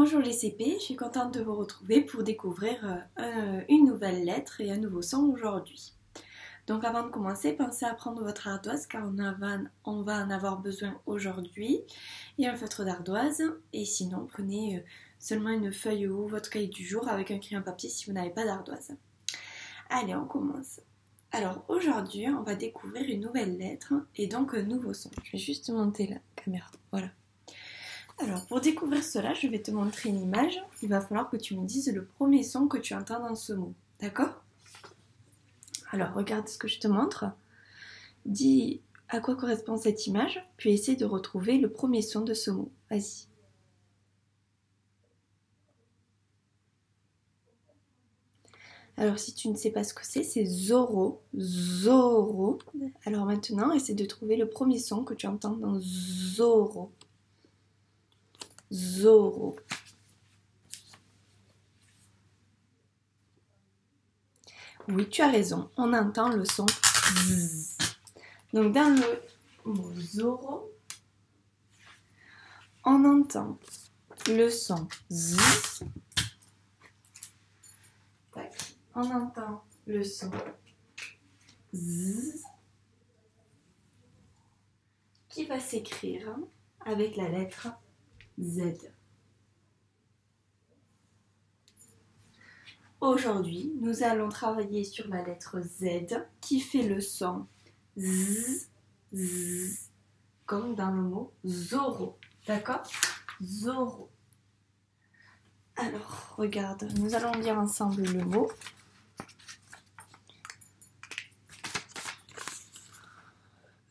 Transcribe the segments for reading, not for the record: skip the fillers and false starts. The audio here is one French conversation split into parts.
Bonjour les CP, je suis contente de vous retrouver pour découvrir une nouvelle lettre et un nouveau son aujourd'hui. Donc avant de commencer, pensez à prendre votre ardoise car on va en avoir besoin aujourd'hui et un feutre d'ardoise. Et sinon, prenez seulement une feuille ou votre cahier du jour avec un crayon papier si vous n'avez pas d'ardoise. Allez, on commence. Alors aujourd'hui, on va découvrir une nouvelle lettre et donc un nouveau son. Je vais juste monter la caméra, voilà. Alors, pour découvrir cela, je vais te montrer une image. Il va falloir que tu me dises le premier son que tu entends dans ce mot. D'accord? Alors, regarde ce que je te montre. Dis à quoi correspond cette image, puis essaie de retrouver le premier son de ce mot. Vas-y. Alors, si tu ne sais pas ce que c'est Zoro. Zoro. Alors maintenant, essaie de trouver le premier son que tu entends dans Zoro. Zoro. Oui, tu as raison, on entend le son Z. Donc dans le mot Zoro, on entend le son Z. On entend le son Z qui va s'écrire avec la lettre Z. Aujourd'hui, nous allons travailler sur la lettre Z qui fait le son Z, Z, comme dans le mot Zoro. D'accord? Zoro. Alors, regarde, nous allons lire ensemble le mot.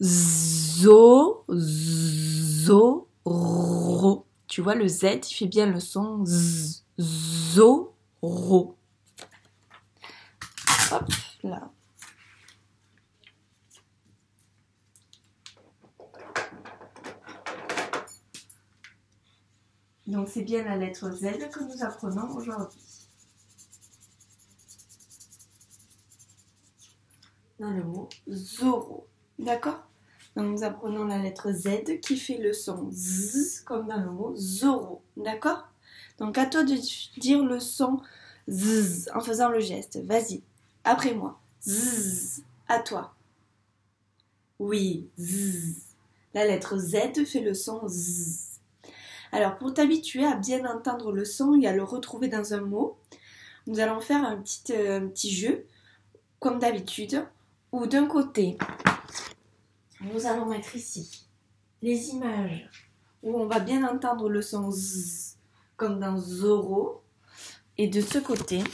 Zoro. Tu vois, le Z, il fait bien le son Z. Zoro. Hop, là. Donc c'est bien la lettre Z que nous apprenons aujourd'hui. Dans le mot Zoro. D'accord? Donc nous apprenons la lettre Z qui fait le son Z comme dans le mot Zoro. D'accord? Donc à toi de dire le son Z en faisant le geste. Vas-y. Après moi. Zzz. À toi. Oui, zzz. La lettre Z fait le son Z. Alors, pour t'habituer à bien entendre le son et à le retrouver dans un mot, nous allons faire un petit jeu, comme d'habitude, où d'un côté, nous allons mettre ici les images où on va bien entendre le son Z, comme dans Zoro, et de ce côté,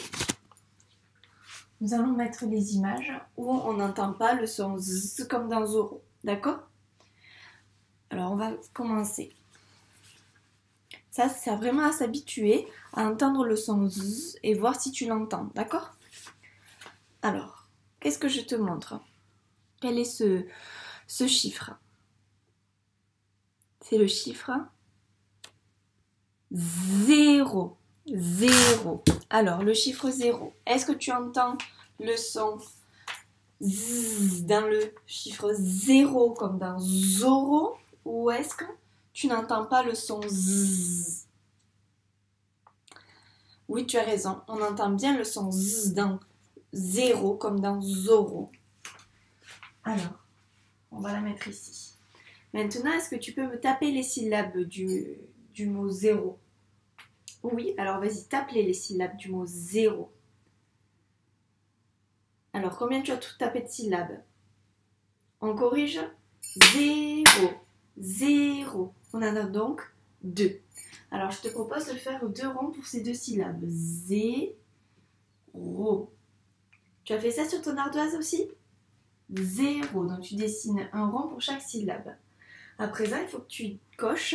nous allons mettre les images où on n'entend pas le son Z comme dans Zoro. D'accord? Alors, on va commencer. Ça sert vraiment à s'habituer à entendre le son Z et voir si tu l'entends. D'accord? Alors, qu'est-ce que je te montre? Quel est ce chiffre? C'est le chiffre 0. 0. Alors, le chiffre 0. Est-ce que tu entends le son Z dans le chiffre 0 comme dans Zoro? Ou est-ce que tu n'entends pas le son Z? Oui, tu as raison. On entend bien le son Z dans 0 comme dans Zoro. Alors, on va la mettre ici. Maintenant, est-ce que tu peux me taper les syllabes du mot 0? Oui, alors vas-y, tape les syllabes du mot 0. Alors, combien tu as tout tapé de syllabes? On corrige? 0. 0. On en a donc 2. Alors, je te propose de faire 2 ronds pour ces 2 syllabes. 0. Tu as fait ça sur ton ardoise aussi? 0. Donc, tu dessines un rond pour chaque syllabe. À présent, il faut que tu coches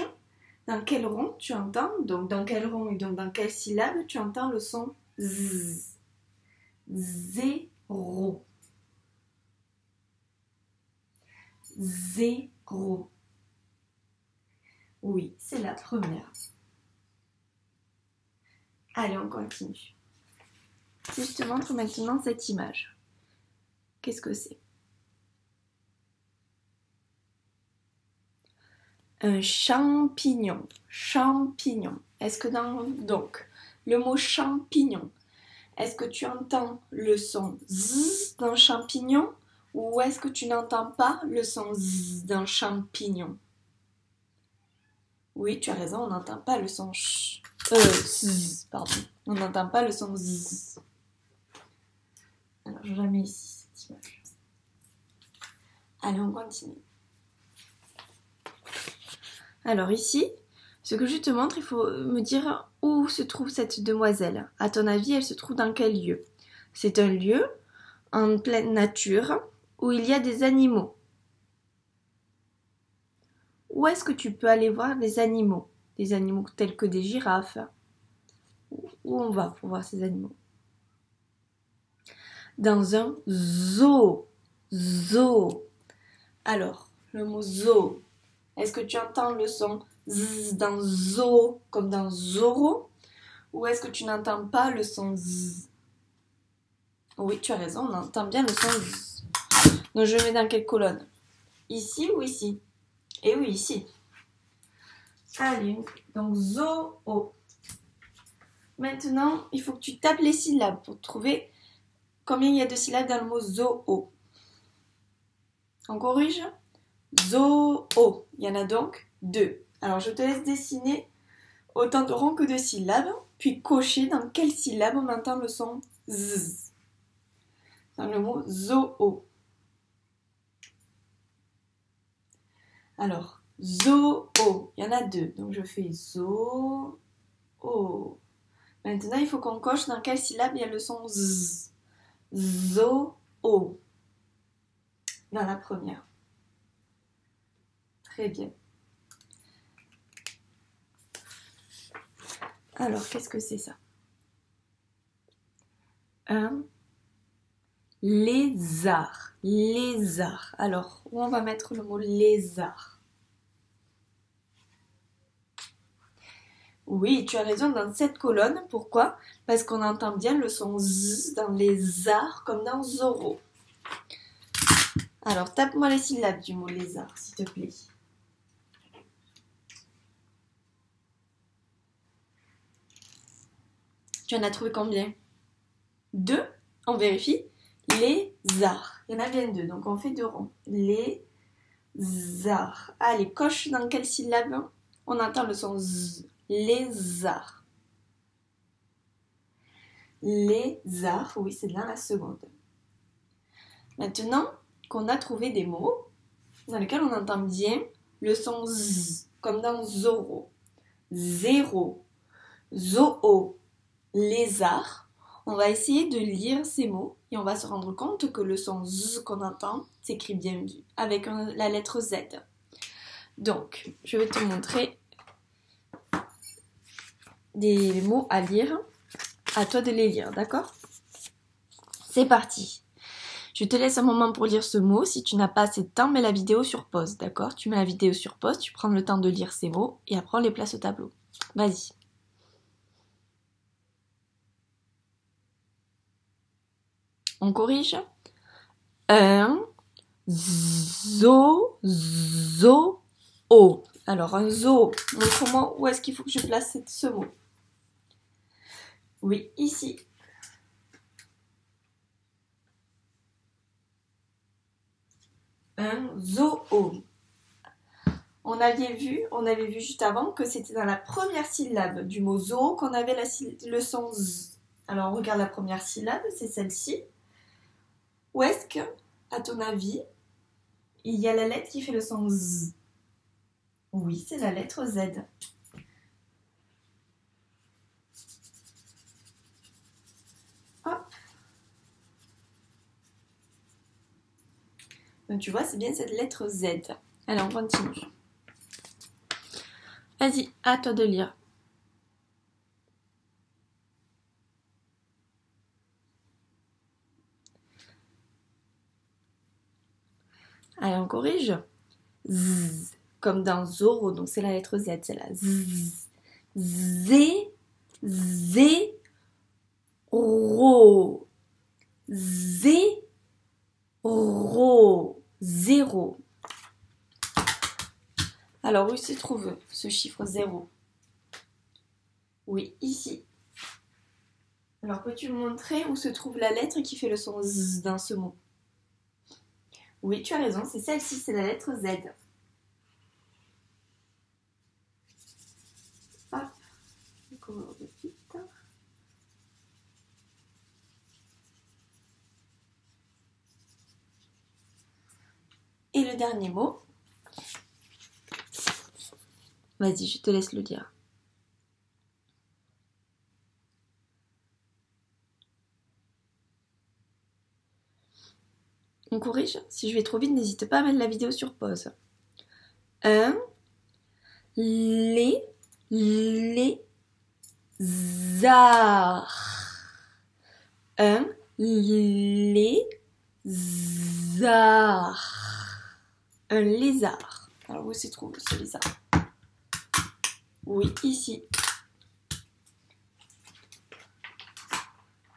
dans quel rond tu entends, donc dans quel rond et donc dans quelle syllabe tu entends le son Z. 0. 0. Oui, c'est la première. Allez, on continue. Si je te montre maintenant cette image, qu'est-ce que c'est? Un champignon. Champignon. Est-ce que donc, le mot champignon, est-ce que tu entends le son Z d'un champignon ou est-ce que tu n'entends pas le son Z d'un champignon? Oui, tu as raison, on n'entend pas le son Z, pardon. On n'entend pas le son Z. Alors, je la mets ici, cette image. Allez, on continue. Alors ici, ce que je te montre, il faut me dire où se trouve cette demoiselle. À ton avis, elle se trouve dans quel lieu? C'est un lieu en pleine nature où il y a des animaux. Où est-ce que tu peux aller voir des animaux? Des animaux tels que des girafes. Où on va pour voir ces animaux? Dans un zoo. Zoo. Alors, le mot zoo. Est-ce que tu entends le son Z dans zoo comme dans Zorro? Ou est-ce que tu n'entends pas le son Z? Oui, tu as raison, on entend bien le son Z. Donc je mets dans quelle colonne? Ici ou ici? Et oui, ici. Allez, donc zoo. Maintenant, il faut que tu tapes les syllabes pour trouver combien il y a de syllabes dans le mot zoo. On corrige? Zoo. Il y en a donc 2. Alors, je te laisse dessiner autant de ronds que de syllabes, puis cocher dans quelle syllabe on entend le son Z. Dans le mot zoo. Alors, zoo. Il y en a 2. Donc, je fais zoo. Maintenant, il faut qu'on coche dans quelle syllabe il y a le son Z. Zoo. Dans la première. Très bien. Alors, qu'est-ce que c'est ça? Un lézard. Lézard. Alors, où on va mettre le mot lézard? Oui, tu as raison, dans cette colonne. Pourquoi? Parce qu'on entend bien le son Z dans lézard comme dans Zorro. Alors, tape-moi les syllabes du mot lézard, s'il te plaît. Tu en as trouvé combien? 2. On vérifie. Lézard. Il y en a bien 2, donc on fait 2 ronds. Lézard. Allez, coche dans quelle syllabe on entend le son Z. Lézard. Lézard, oui, c'est dans la seconde. Maintenant qu'on a trouvé des mots dans lesquels on entend bien le son Z, comme dans Zorro, zéro, zoo, lézard, on va essayer de lire ces mots et on va se rendre compte que le son Z qu'on entend s'écrit bien avec la lettre Z. Donc, je vais te montrer des mots à lire. À toi de les lire, d'accord? C'est parti. Je te laisse un moment pour lire ce mot. Si tu n'as pas assez de temps, mets la vidéo sur pause, d'accord? Tu mets la vidéo sur pause, tu prends le temps de lire ces mots et après on les place au tableau. Vas-y. On corrige? Un zoo. Alors un zoo. Montre-moi où est-ce qu'il faut que je place ce mot. Oui, ici. Un zoo. On avait vu juste avant que c'était dans la première syllabe du mot zoo qu'on avait le son Z. Alors on regarde la première syllabe, c'est celle-ci. Où est-ce que, à ton avis, il y a la lettre qui fait le son Z? Oui, c'est la lettre Z. Hop. Donc tu vois, c'est bien cette lettre Z. Allez, on continue. Vas-y, à toi de lire. Allez, on corrige. Z, comme dans Zorro, donc c'est la lettre Z, c'est la Z. Zéro. Zéro. Alors où se trouve ce chiffre 0? Oui, ici. Alors, peux-tu me montrer où se trouve la lettre qui fait le son Z dans ce mot? Oui, tu as raison, c'est celle-ci, c'est la lettre Z. Hop, encore de vite. Et le dernier mot, vas-y, je te laisse le dire. On corrige? Si je vais trop vite, n'hésite pas à mettre la vidéo sur pause. Un, lézard. Un lézard. Un lézard. Alors où se trouve ce lézard? Oui, ici.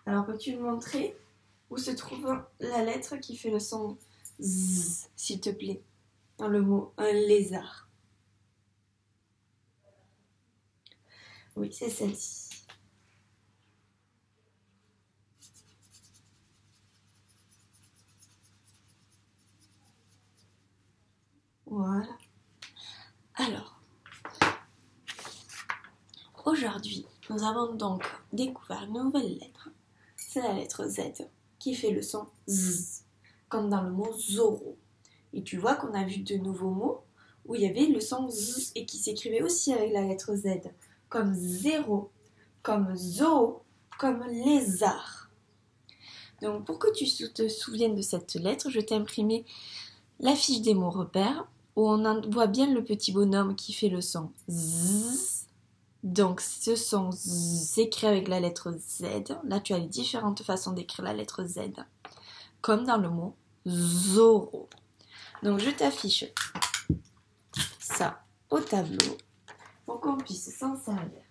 Alors peux-tu me montrer où se trouve la lettre qui fait le son Z, s'il te plaît, dans le mot un lézard? Oui, c'est celle-ci. Voilà. Alors, aujourd'hui, nous avons donc découvert une nouvelle lettre. C'est la lettre Z qui fait le son Z, comme dans le mot Zorro. Et tu vois qu'on a vu de nouveaux mots où il y avait le son Z et qui s'écrivait aussi avec la lettre Z, comme zéro, comme zoo, comme lézard. Donc pour que tu te souviennes de cette lettre, je t'ai imprimé la fiche des mots repères où on voit bien le petit bonhomme qui fait le son Z. Donc ce son Z s'écrit avec la lettre Z. Là tu as les différentes façons d'écrire la lettre Z, comme dans le mot Zorro. Donc je t'affiche ça au tableau pour qu'on puisse s'en servir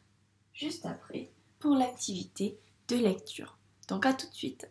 juste après pour l'activité de lecture. Donc à tout de suite.